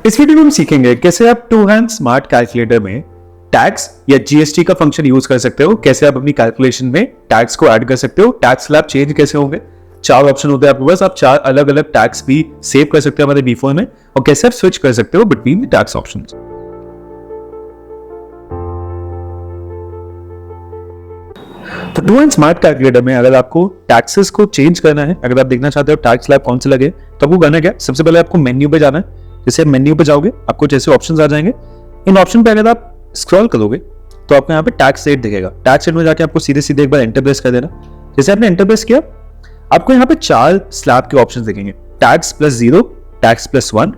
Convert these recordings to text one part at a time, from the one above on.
इस वीडियो में हम सीखेंगे कैसे आप टू हैंड स्मार्ट कैलकुलेटर में टैक्स या जीएसटी का फंक्शन यूज कर सकते हो, कैसे आप अपनी कैलकुलेशन में टैक्स को ऐड कर सकते हो, टैक्स स्लैब चेंज कैसे होंगे। 4 ऑप्शन होते हैं आपके पास, आप 4 अलग अलग टैक्स भी सेव कर सकते हो हमारे B4 में, और कैसे आप स्विच कर सकते हो बिटवीन द टैक्स ऑप्शंस। तो टू हैंड स्मार्ट कैलकुलेटर में अगर आपको टैक्सेस को चेंज करना है, अगर आप देखना चाहते हो टैक्स स्लैब कौन से लगे, तो आपको करना क्या, सबसे पहले आपको मेन्यू पे जाना है। जैसे मेन्यू पे जाओगे आपको जैसे ऑप्शंस आ जाएंगे, इन ऑप्शन पे अगर आप स्क्रॉल करोगे तो आपको यहाँ पे टैक्स रेट दिखेगा। टैक्स रेट में जाके आपको सीधे सीधे एक बार एंटर प्रेस कर देना। जैसे आपने एंटर प्रेस किया, आपको यहाँ पे 4 स्लैब के ऑप्शंस दिखेंगे, टैक्स +0, टैक्स +1,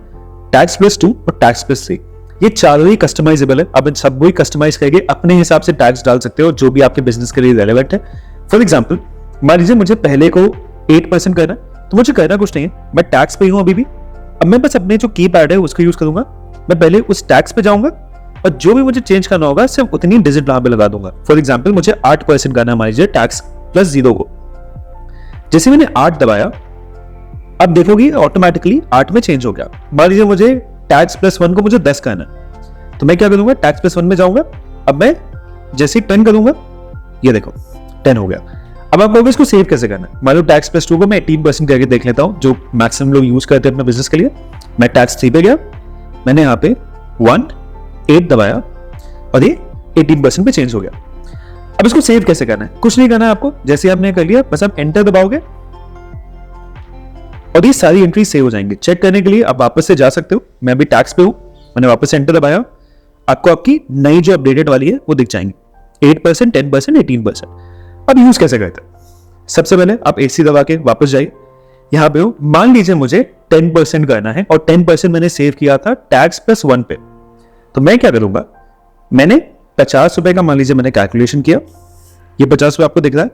टैक्स +2 और टैक्स +3। ये चारों ही कस्टमाइजेबल है, आप इन सबको ही कस्टमाइज करके अपने हिसाब से टैक्स डाल सकते हो जो भी आपके बिजनेस के लिए रेलेवेंट है। फॉर एग्जाम्पल मान लीजिए मुझे पहले को 8% करना, तो मुझे करना कुछ नहीं है, मैं टैक्स पे हूं अभी भी। अब मैं बस अपने जो कीपैड है उसको यूज करूंगा, मैं पहले उस टैक्स पे जाऊंगा और जो भी मुझे चेंज करना होगा सिर्फ उतनी डिजिट वहां पे लगा दूंगा। फॉर एग्जाम्पल मुझे 8% करना मान लीजिए टैक्स +0 को। जैसे मैंने 8 दबाया, अब देखोगे ऑटोमेटिकली 8 में चेंज हो गया। मान लीजिए मुझे टैक्स +1 को मुझे 10 करना, तो मैं क्या करूंगा, टैक्स +1 में जाऊंगा। अब मैं जैसे ही 10 करूंगा, ये देखो 10 हो गया। अब आप कहोगे इसको सेव कैसे करना है। मान लो टैक्स +2 को मैं 18% करके देख लेता हूं, जो मैक्सिमम लोग यूज करते हैं अपने बिजनेस के लिए। मैं टैक्स 3 पे गया, मैंने यहाँ पे 8 दबाया और ये 18% पे चेंज हो गया। अब इसको सेव कैसे करना है, कुछ नहीं करना है आपको, जैसे आपने कर लिया बस आप एंटर दबाओगे और ये सारी एंट्री सेव हो जाएंगी। चेक करने के लिए आप वापस से जा सकते हो, मैं अभी टैक्स पे हूं, मैंने वापस से एंटर दबाया, आपको आपकी नई जो अपडेटेड वाली है वो दिख जाएंगी, 8%, 10%, 18%। अब यूज कैसे करते हैं, सबसे पहले आप AC दबा के वापस जाइए, यहां पे हो, मान लीजिए मुझे 10% करना है और 10% मैंने सेव किया था टैक्स +1 पे। तो मैं क्या करूंगा, मैंने 50 रुपए का मान लीजिए मैंने कैलकुलेशन किया, ये 50 रुपए आपको दिख रहा है।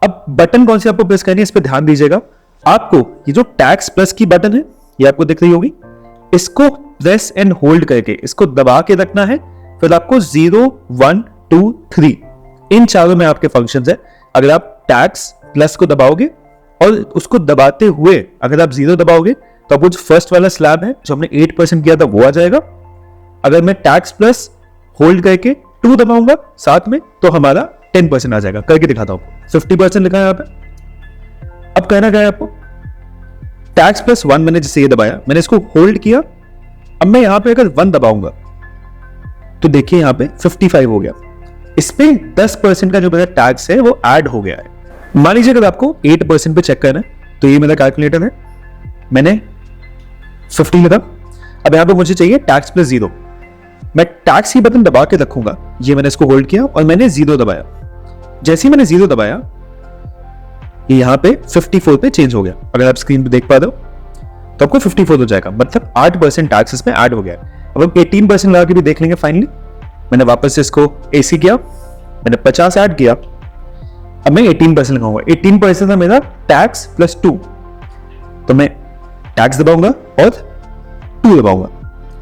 अब बटन कौन सी आपको प्रेस करनी है, इस पर ध्यान दीजिएगा। आपको ये जो टैक्स प्लस की बटन है ये आपको दिख रही होगी, इसको प्रेस एंड होल्ड करके इसको दबा के रखना है। फिर आपको 0, 1, 2, 3 इन चारों में आपके फंक्शंस है। अगर आप टैक्स प्लस को दबाओगे और उसको दबाते हुए अगर आप 0 दबाओगे तो आपको जो फर्स्ट वाला स्लैब है जो हमने 8% किया था वो आ जाएगा। अगर मैं टैक्स प्लस होल्ड करके 2 दबाऊंगा साथ में तो हमारा 10% आ जाएगा। करके दिखाता हूं, 50% लिखा है यहाँ पे। अब कहना क्या है आपको, टैक्स +1 मैंने जैसे ये दबाया, मैंने इसको होल्ड किया, अब मैं यहां पे अगर 1 दबाऊंगा तो देखिए यहां पे 55 हो गया। इसमें 10% का जो मेरा टैक्स है वो ऐड हो गया है। मान लीजिए अगर आपको 8% पे चेक करना है, तो ये मेरा कैलकुलेटर है, मैंने 50 लिखा। अब यहां पे मुझे चाहिए टैक्स +0, मैं टैक्स ही बटन दबा के रखूंगा, ये मैंने इसको होल्ड किया और मैंने 0 दबाया। जैसे ही मैंने 0 दबाया ये यहां पे 54 पे चेंज हो गया। अगर आप स्क्रीन पे देख पा रहे हो तो आपको 54 हो जाएगा, मतलब 8% टैक्स इसमें ऐड हो गया। अब हम 18% लगा के भी देख लेंगे। फाइनली मैंने वापस से इसको AC किया, मैंने 50 ऐड किया, अब मैं 18% लगाऊंगा। 18% था मेरा टैक्स +2, तो मैं टैक्स दबाऊंगा और 2 दबाऊंगा।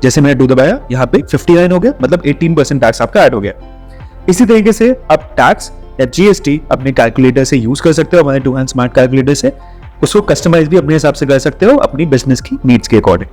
जैसे मैंने 2 दबाया यहां पे 59 हो गया, मतलब 18% टैक्स आपका ऐड हो गया। इसी तरीके से आप टैक्स या GST अपने कैलकुलेटर से यूज कर सकते हो, हमारे टू हैंड स्मार्ट कैलकुलेटर से। उसको कस्टमाइज भी अपने हिसाब से कर सकते हो अपनी बिजनेस की नीड्स के अकॉर्डिंग।